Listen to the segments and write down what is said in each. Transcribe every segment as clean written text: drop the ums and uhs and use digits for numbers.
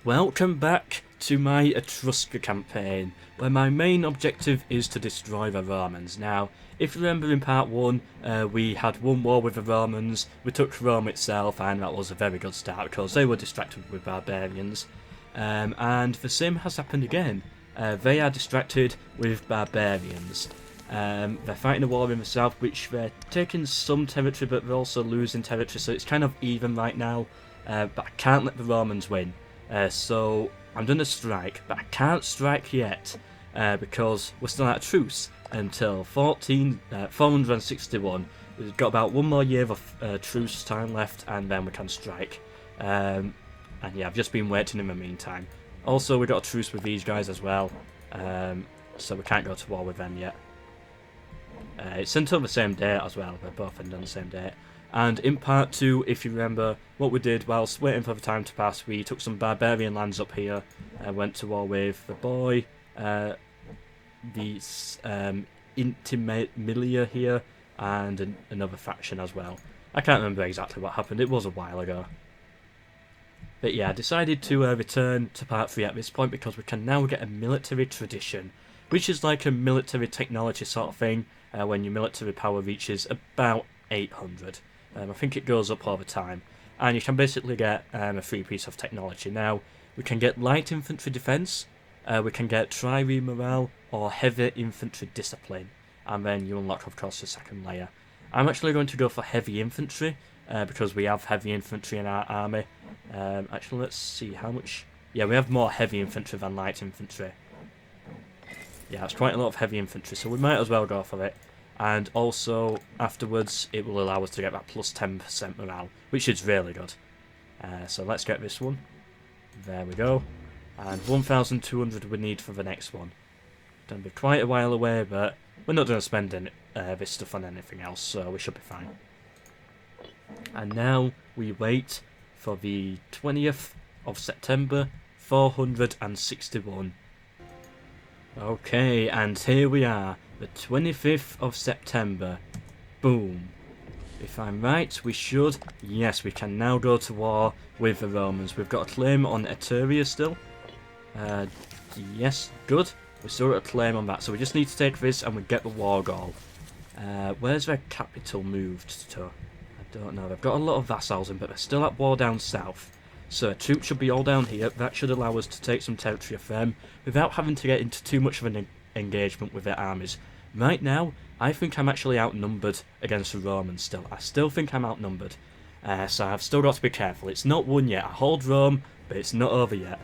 Welcome back to my Etrusca campaign, where my main objective is to destroy the Romans. Now, if you remember in part 1, we had one war with the Romans, we took Rome itself, and that was a very good start because they were distracted with barbarians. And the same has happened again. They are distracted with barbarians. They're fighting a war in the south, which they're taking some territory, but they're also losing territory, so it's kind of even right now. But I can't let the Romans win. So I'm going to strike, but I can't strike yet because we're still out of truce until 461. We've got about one more year of truce time left, and then we can strike. And yeah, I've just been waiting in the meantime. Also, we got a truce with these guys as well, so we can't go to war with them yet. It's until the same date as well. We're both on the same date. And in part 2, if you remember, what we did whilst waiting for the time to pass, we took some barbarian lands up here, went to war with the boy, the Intimilia here, and another faction as well. I can't remember exactly what happened, it was a while ago. But yeah, I decided to return to part 3 at this point because we can now get a military tradition, which is like a military technology sort of thing, when your military power reaches about 800. I think it goes up over time, and you can basically get a free piece of technology. Now, we can get light infantry defense, we can get trireme morale, or heavy infantry discipline, and then you unlock, of course, the second layer. I'm actually going to go for heavy infantry, because we have heavy infantry in our army. Actually, let's see how much... Yeah, we have more heavy infantry than light infantry. Yeah, it's quite a lot of heavy infantry, so we might as well go for it. And also, afterwards, it will allow us to get that plus 10% morale, which is really good. So let's get this one. There we go. And 1,200 we need for the next one. Going to be quite a while away, but we're not going to spend this stuff on anything else, so we should be fine. And now we wait for the 20th of September, 461. Okay, and here we are. The 25th of September. Boom. If I'm right, we should... Yes, we can now go to war with the Romans. We've got a claim on Eteria still. Yes, good. We've still got a claim on that, so we just need to take this and we get the war goal. Where's their capital moved to? I don't know. They've got a lot of vassals in, but they're still at war down south. So troops should be all down here. That should allow us to take some territory off them without having to get into too much of an engagement with their armies. Right now, I think I'm actually outnumbered against the Romans still. I still think I'm outnumbered. So I've still got to be careful. It's not won yet. I hold Rome, but it's not over yet.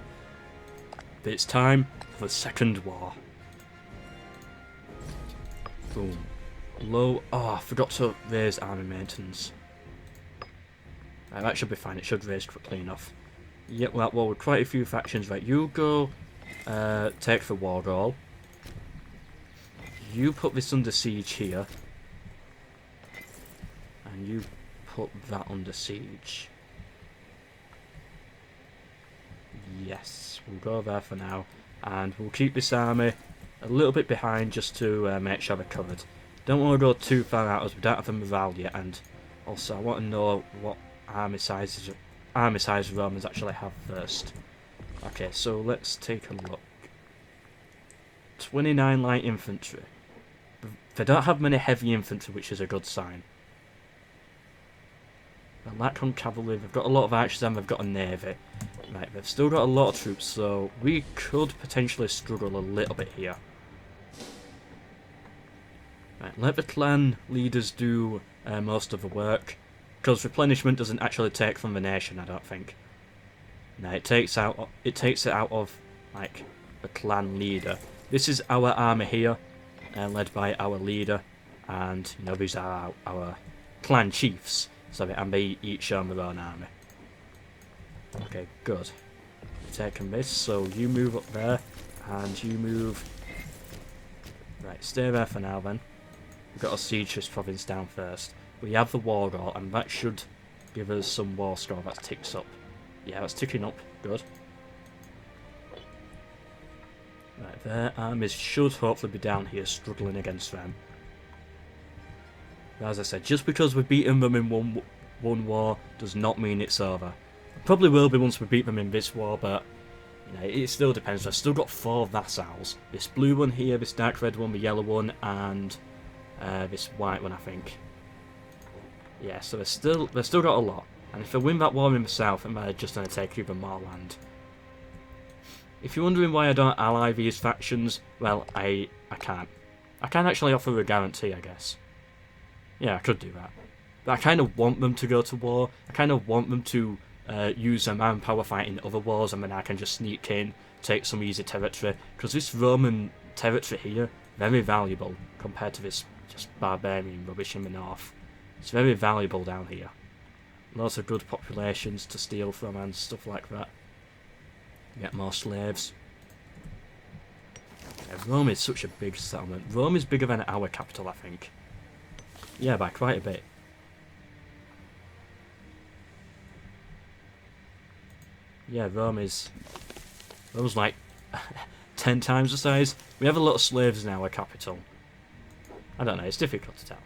But it's time for the second war. Boom. Low. Oh, I forgot to raise army maintenance. Right, that should be fine. It should raise quickly enough. Yep, well, with quite a few factions. Right, you go take the war goal. You put this under siege here. And you put that under siege. Yes, we'll go there for now. And we'll keep this army a little bit behind just to make sure they're covered. Don't want to go too far out as we don't have the morale yet. And also, I want to know what army size Romans actually have first. Okay, so let's take a look. 29 light infantry. They don't have many heavy infantry, which is a good sign. They lack on cavalry. They've got a lot of archers and they've got a navy. Right, they've still got a lot of troops, so we could potentially struggle a little bit here. Right, let the clan leaders do most of the work, because replenishment doesn't actually take from the nation, I don't think. No, it takes it out of like the clan leader. This is our army here, led by our leader, and you know these are our clan chiefs. So and they each own their own army. Okay, good. We've taken this, so you move up there, and you move. Right, stay there for now then. We've got to siege this province down first. We have the war goal, and that should give us some war score that ticks up. Yeah, that's ticking up. Good. Right, their armies should hopefully be down here struggling against them. But as I said, just because we've beaten them in one war does not mean it's over. It probably will be once we beat them in this war, but You know, it still depends. I've still got 4 vassals. This blue one here, this dark red one, the yellow one, and this white one, I think. Yeah, so they've still got a lot. And if I win that war in the south, I'm just going to take even more land. If you're wondering why I don't ally these factions, well, I can't. I can actually offer a guarantee, I guess. Yeah, I could do that. But I kind of want them to go to war. I kind of want them to use their manpower fighting other wars, and then I can just sneak in, take some easy territory. Because this Roman territory here, very valuable compared to this just barbarian rubbish in the north. It's very valuable down here. Lots of good populations to steal from and stuff like that. Get more slaves. Yeah, Rome is such a big settlement. Rome is bigger than our capital, I think. Yeah, by quite a bit. Yeah, Rome's like 10 times the size. We have a lot of slaves in our capital. I don't know, it's difficult to tell.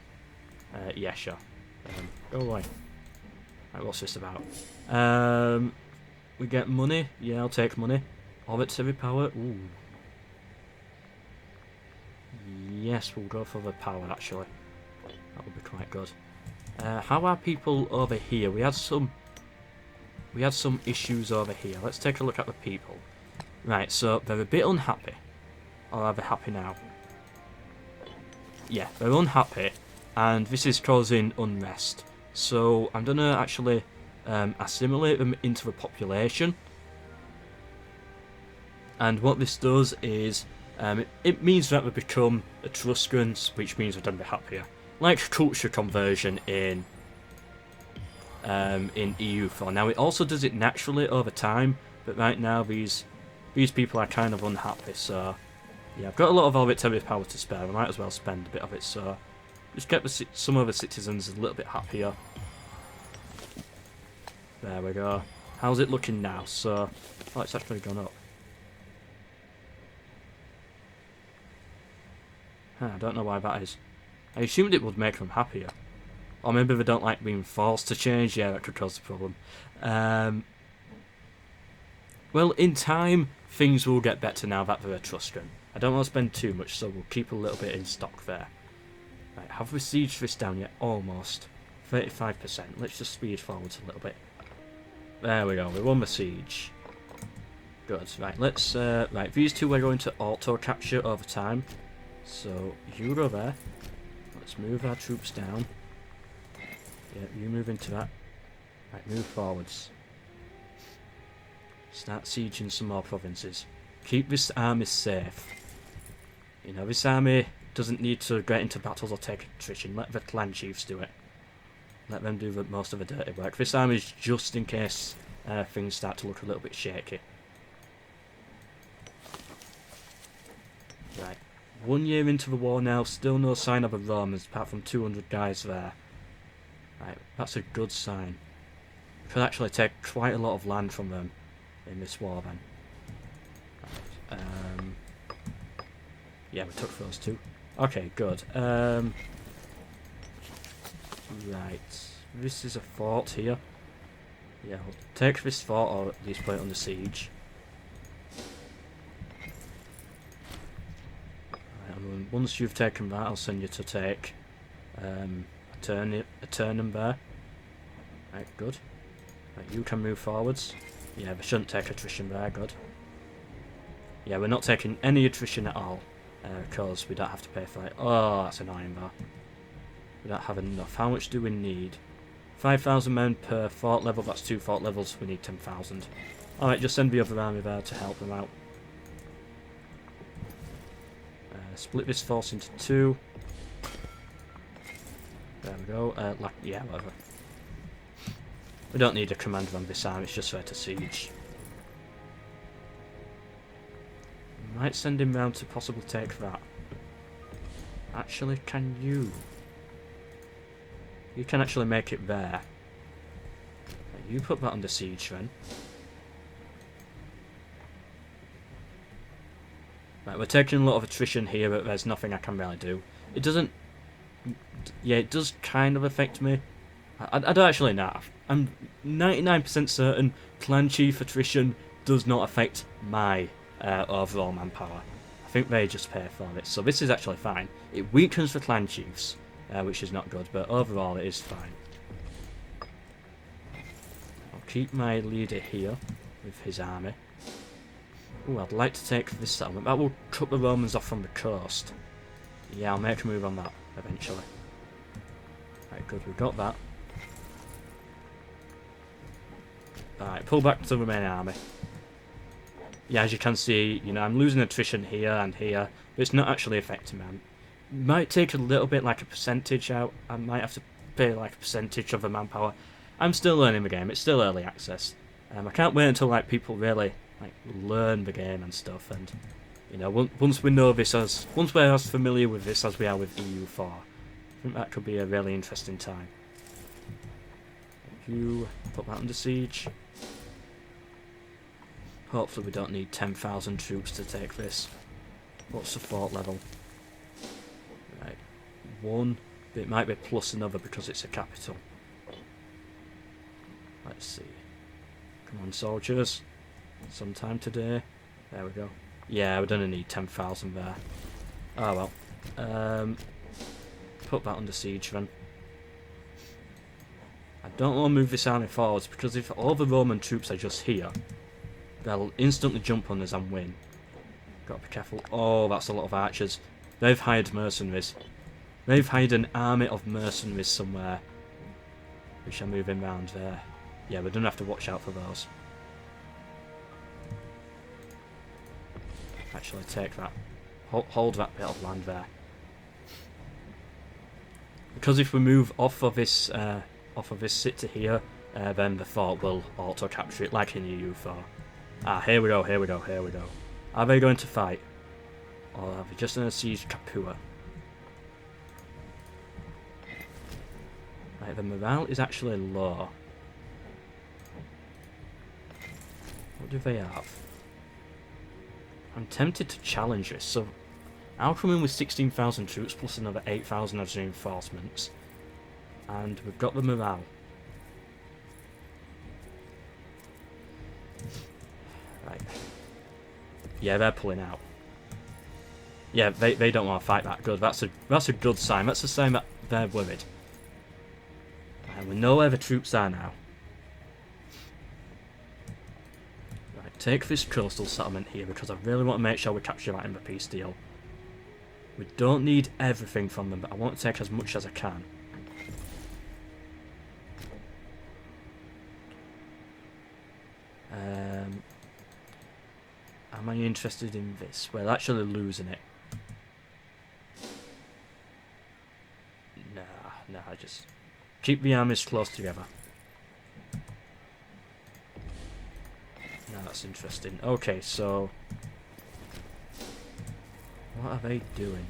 Yeah, sure. Go away. Right, what's this about? We get money. Yeah, I'll take money. Arbitrary power. Ooh. Yes, we'll go for the power, actually. That would be quite good. How are people over here? We had some issues over here. Let's take a look at the people. Right, so they're a bit unhappy. Or are they happy now? Yeah, they're unhappy. And this is causing unrest. So I'm going to actually assimilate them into the population. And what this does is it means that we become Etruscans, which means we're going to be happier. Like culture conversion in EU4. Now it also does it naturally over time, but right now these people are kind of unhappy. So yeah, I've got a lot of arbitrary power to spare. I might as well spend a bit of it. So just get some of the citizens a little bit happier. There we go. How's it looking now? So, oh, it's actually gone up. I don't know why that is. I assumed it would make them happier. Or maybe they don't like being forced to change. Yeah, that could cause a problem. Well, in time, things will get better now that they're Etruscan. I don't want to spend too much, so we'll keep a little bit in stock there. Right, have we sieged this down yet? Almost. 35%. Let's just speed forwards a little bit. There we go, we won the siege. Good, right, let's, right, these two we're going to auto-capture over time. So, you go there. Let's move our troops down. Yeah, you move into that. Right, move forwards. Start sieging some more provinces. Keep this army safe. You know, this army doesn't need to get into battles or take attrition. Let the clan chiefs do it. Let them do most of the dirty work. This army is just in case things start to look a little bit shaky. Right. 1 year into the war now, still no sign of the Romans, apart from 200 guys there. Right, that's a good sign. We could actually take quite a lot of land from them in this war then. Right, yeah, we took those two. Okay, good. Right, this is a fort here. Yeah, we'll take this fort, or at least put it under siege. Right, and once you've taken that, I'll send you to take a turnum there. Right, good. Right, you can move forwards. Yeah, we shouldn't take attrition there, good. Yeah, we're not taking any attrition at all, because we don't have to pay for it. Oh, that's annoying though. We don't have enough. How much do we need? 5,000 men per fort level. That's 2 fort levels. We need 10,000. Alright, just send the other army there to help them out. Split this force into 2. There we go. Yeah, whatever. We don't need a commander on this army. It's just there to siege. Might send him round to possibly take that. Actually, can you? You can actually make it there. You put that under siege then. Right, we're taking a lot of attrition here, but there's nothing I can really do. It doesn't... Yeah, it does kind of affect me. I don't actually know. I'm 99% certain clan chief attrition does not affect my overall manpower. I think they just pay for it. So this is actually fine. It weakens the clan chiefs, which is not good, but overall it is fine. I'll keep my leader here with his army. Ooh, I'd like to take this settlement. That will cut the Romans off from the coast. Yeah, I'll make a move on that eventually. Right, good, we got that. Alright, pull back to the main army. Yeah, as you can see, you know, I'm losing attrition here and here, but it's not actually affecting me. Might take a little bit like a percentage out. I might have to pay like a percentage of the manpower. I'm still learning the game. It's still early access. I can't wait until like people really like learn the game and stuff, and you know, once we know this once we're as familiar with this as we are with EU4, I think that could be a really interesting time. You put that under siege. Hopefully we don't need 10,000 troops to take this. What's the fort level? Right, 1. But it might be plus another because it's a capital. Let's see. Come on, soldiers. Sometime today. There we go. Yeah, we're gonna need 10,000 there. Oh well. Put that under siege then. I don't want to move this army forwards because if all the Roman troops are just here, they'll instantly jump on us and win. Gotta be careful. Oh, that's a lot of archers. They've hired mercenaries. They've hired an army of mercenaries somewhere. Which are moving round there. Yeah, we're gonna have to watch out for those. Actually, take that. Hold that bit of land there. Because if we move off of this sit to here, then the fort will auto capture it, like in EU4. Ah, here we go, here we go, here we go. Are they going to fight? Or are they just going to siege Capua? Right, the morale is actually low. What do they have? I'm tempted to challenge this, so I'll come in with 16,000 troops plus another 8,000 as reinforcements. And we've got the morale. Right. Yeah, they're pulling out. Yeah, they don't want to fight that. Good. That's a good sign. That's a sign that they're worried. And we know where the troops are now. Right, take this coastal settlement here because I really want to make sure we capture that in the peace deal. We don't need everything from them, but I want to take as much as I can. Am I interested in this? We're actually losing it. Nah, just keep the armies close together. Now that's interesting. Okay, so what are they doing?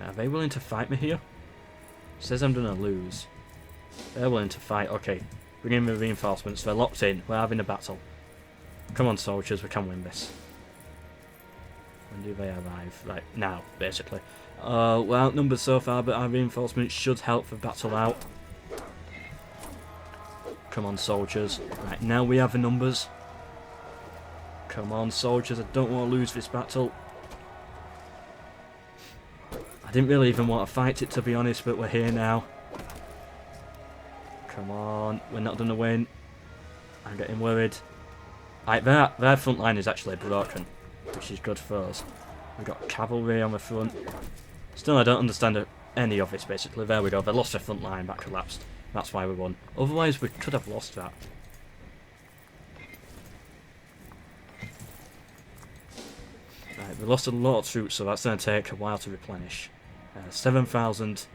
Are they willing to fight me here? It says I'm gonna lose. They're willing to fight. Okay, bring in the reinforcements. They're locked in. We're having a battle. Come on, soldiers. We can win this. When do they arrive? Right, now, basically. We're outnumbered so far, but our reinforcements should help the battle out. Come on, soldiers. Right, now we have the numbers. Come on, soldiers. I don't want to lose this battle. I didn't really even want to fight it, to be honest, but we're here now. Come on, we're not going to win. I'm getting worried. Right, their front line is actually broken, which is good for us. We've got cavalry on the front. Still, I don't understand any of it, basically. There we go, they lost their front line, that collapsed. That's why we won. Otherwise, we could have lost that. Right, we lost a lot of troops, so that's going to take a while to replenish. 7,000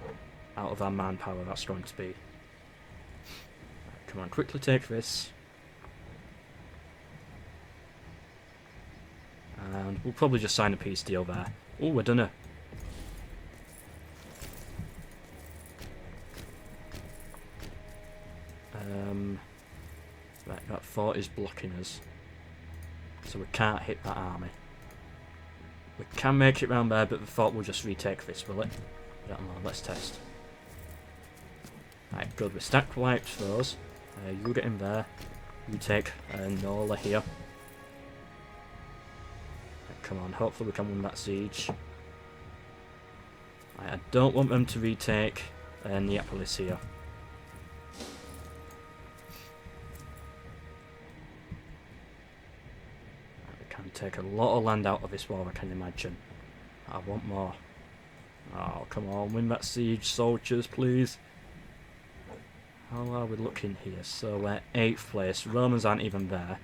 out of our manpower, that's going to be. Right, come on, quickly take this. And we'll probably just sign a peace deal there. Oh, we're done it. Right, that fort is blocking us. So we can't hit that army. We can make it round there, but the fort will just retake this, will it? I don't know, let's test. Right, good, we stack wiped those. You get in there. You take Nola here. Right, come on, hopefully we can win that siege. Right, I don't want them to retake Neapolis here. Right, we can take a lot of land out of this war, I can imagine. I want more. Oh, come on, win that siege, soldiers, please. How are we looking here? So we're 8th place. Romans aren't even there.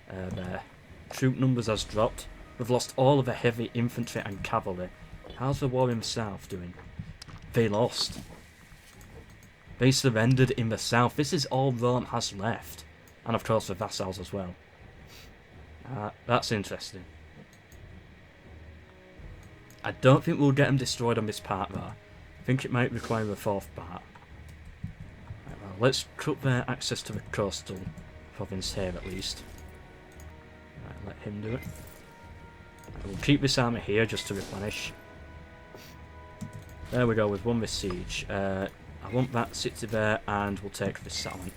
Their troop numbers has dropped. We've lost all of the heavy infantry and cavalry. How's the war in the south doing? They lost. They surrendered in the south. This is all Rome has left. And of course the vassals as well. That's interesting. I don't think we'll get them destroyed on this part though. I think it might require a 4th part. Right, well, let's cut their access to the coastal province here at least. Right, let him do it. Right, we'll keep this army here just to replenish. There we go, we've won this siege. I want that city there and we'll take this settlement.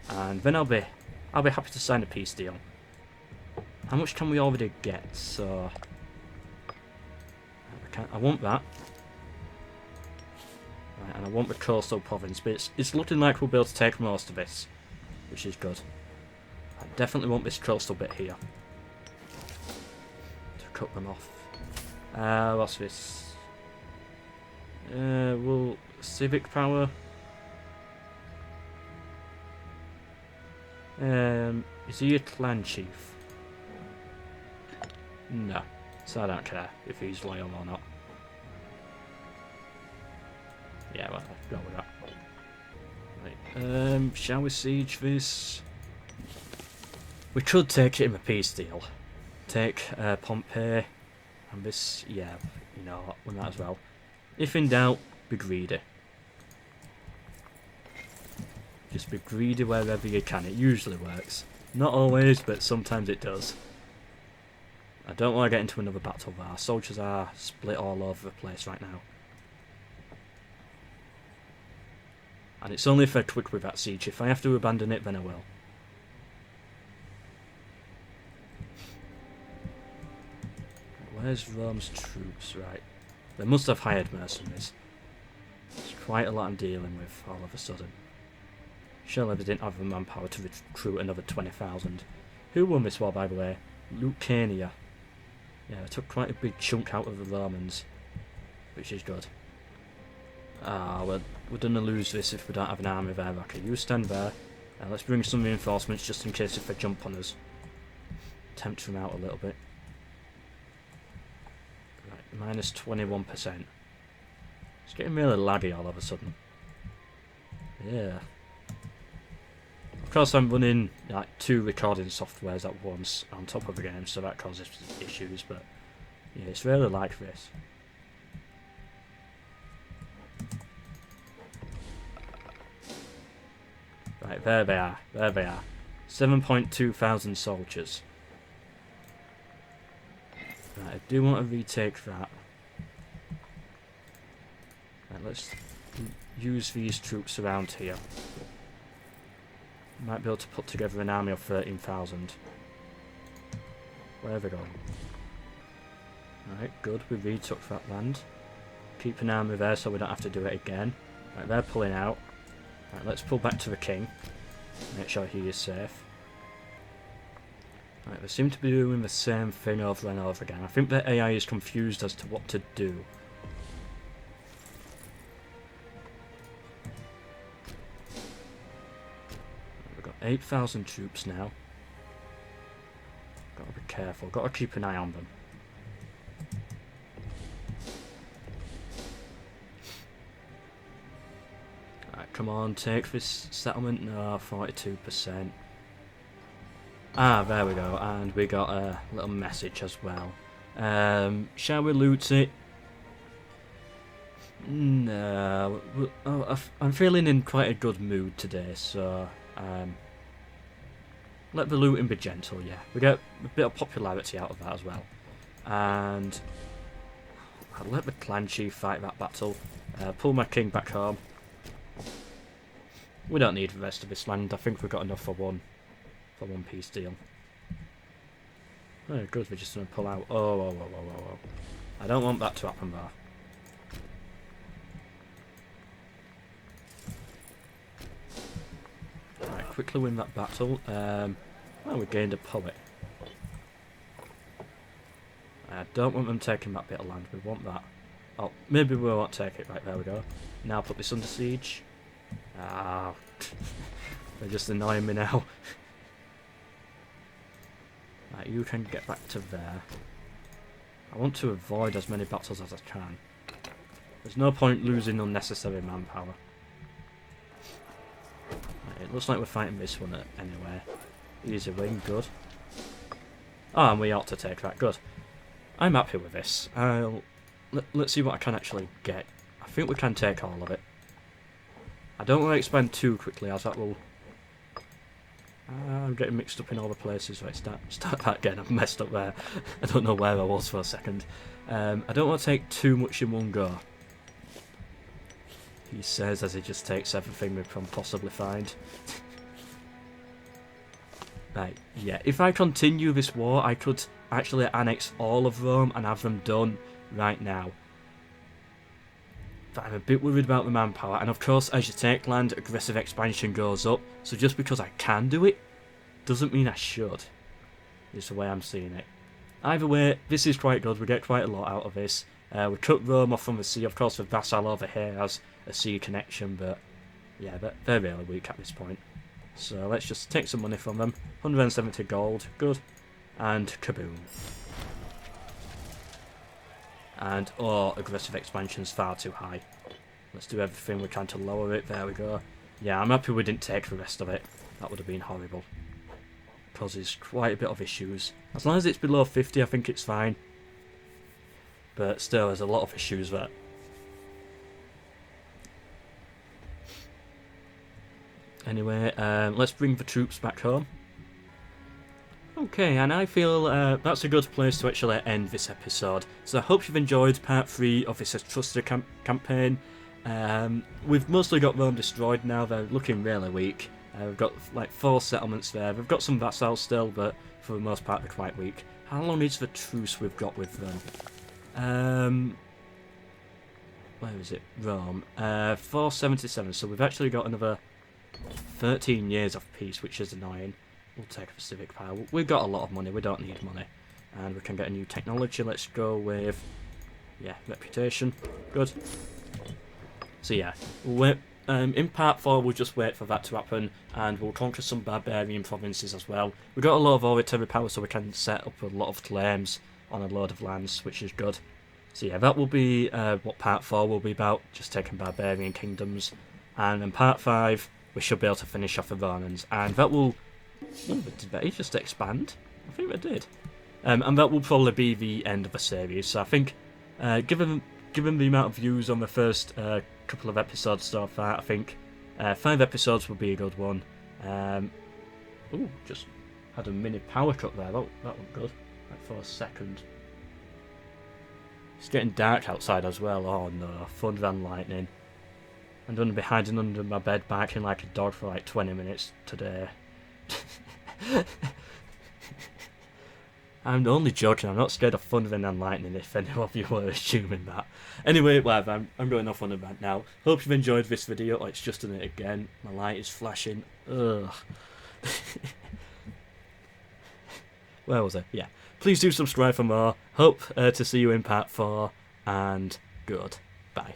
And then I'll be happy to sign a peace deal. How much can we already get? So I want that. Right, and I want the coastal province, but it's looking like we'll be able to take most of this, which is good. I definitely want this coastal bit here to cut them off. What's this? Well, civic power. Is he a clan chief? No. So I don't care if he's loyal or not. Yeah, well, I'll go with that. Right, shall we siege this? We could take it in a peace deal. Take Pompey and this, yeah, you know, we might as well. If in doubt, be greedy. Just be greedy wherever you can. It usually works. Not always, but sometimes it does. I don't want to get into another battle there. Our soldiers are split all over the place right now. And it's only if they're quick with that siege. If I have to abandon it, then I will. Where's Rome's troops? Right. They must have hired mercenaries. It's quite a lot I'm dealing with all of a sudden. Surely they didn't have the manpower to recruit another 20,000. Who won this war, by the way? Lucania. Yeah, I took quite a big chunk out of the Romans, which is good. We're gonna lose this if we don't have an army there. Okay, you stand there. Let's bring some reinforcements just in case if they jump on us. Tempt them out a little bit. Right, minus 21%. It's getting really laggy all of a sudden. Yeah. Of course, I'm running like 2 recording softwares at once on top of the game, so that causes issues, but yeah, it's really like this. Right, there they are, 7.2 thousand soldiers. Right, I do want to retake that. Right, let's use these troops around here. Might be able to put together an army of 13,000. Where are they going? Right, good, we retook that land. Keep an army there so we don't have to do it again. Right, they're pulling out. Right, let's pull back to the king. Make sure he is safe. Right, they seem to be doing the same thing over and over again. I think the AI is confused as to what to do. 8,000 troops now. Gotta be careful, gotta keep an eye on them. Alright, come on, take this settlement. No, 42%. Ah, there we go, and we got a little message as well. Shall we loot it? No, I'm feeling in quite a good mood today, so let the looting be gentle, yeah. We get a bit of popularity out of that as well. And I'll let the clan chief fight that battle. Pull my king back home. We don't need the rest of this land. I think we've got enough for one peace deal. Oh, good. We're just going to pull out. Oh. I don't want that to happen there. Right, quickly win that battle. Well, we gained a poet. I don't want them taking that bit of land. We want that. Oh, maybe we won't take it. Right, there we go. Now put this under siege. Ah, they're just annoying me now. Right, you can get back to there. I want to avoid as many battles as I can. There's no point losing unnecessary manpower. Right, it looks like we're fighting this one anyway. Easy win, good. Oh, and we ought to take that, good. I'm happy with this. Let's see what I can actually get. I think we can take all of it. I don't want to expand too quickly, as that will... I'm getting mixed up in all the places. Right, start that again. I've messed up there. I don't know where I was for a second. I don't want to take too much in one go. He says as he just takes everything we can possibly find. Right, yeah. If I continue this war, I could actually annex all of Rome and have them done right now. But I'm a bit worried about the manpower, and of course as you take land, aggressive expansion goes up, so just because I can do it doesn't mean I should, is the way I'm seeing it. Either way, this is quite good. We get quite a lot out of this. We cut Rome off from the sea. Of course the vassal over here has a sea connection, but yeah, they're really weak at this point. So let's just take some money from them. 170 gold, good, and kaboom. And, oh, aggressive expansion's far too high. Let's do everything we can to lower it. There we go. Yeah, I'm happy we didn't take the rest of it. That would have been horrible. Causes quite a bit of issues. As long as it's below 50, I think it's fine. But still, there's a lot of issues there. Anyway, let's bring the troops back home. Okay, and I feel that's a good place to actually end this episode. So I hope you've enjoyed part 3 of this Etrusca campaign. We've mostly got Rome destroyed now. They're looking really weak. We've got like 4 settlements there. We've got some vassals still, but for the most part they're quite weak. How long is the truce we've got with them? Where is it? Rome. 477, so we've actually got another 13 years of peace, which is annoying. We'll take a civic power. We've got a lot of money. We don't need money. And we can get a new technology. Let's go with... yeah, reputation. Good. So yeah, we'll wait. In part 4 we'll just wait for that to happen. And we'll conquer some barbarian provinces as well. We've got a lot of oratory power, so we can set up a lot of claims on a load of lands, which is good. So yeah, that will be what part 4 will be about. Just taking barbarian kingdoms. And in part 5 we should be able to finish off the Romans. And that will... oh, did they just expand? I think they did. And that will probably be the end of the series. So I think, given the amount of views on the first couple of episodes so far, I think 5 episodes would be a good one. Ooh, just had a mini power cut there. That looked good. Like for a second. It's getting dark outside as well. Oh no, thunder and lightning. I'm going to be hiding under my bed barking like a dog for like 20 minutes today. I'm only joking. I'm not scared of thunder and lightning, if any of you were assuming that. Anyway, whatever, I'm going off on a rant now. Hope you've enjoyed this video. Oh, it's just done it again. My light is flashing. Ugh. Where was I? Yeah. Please do subscribe for more. Hope to see you in part 4. And goodbye.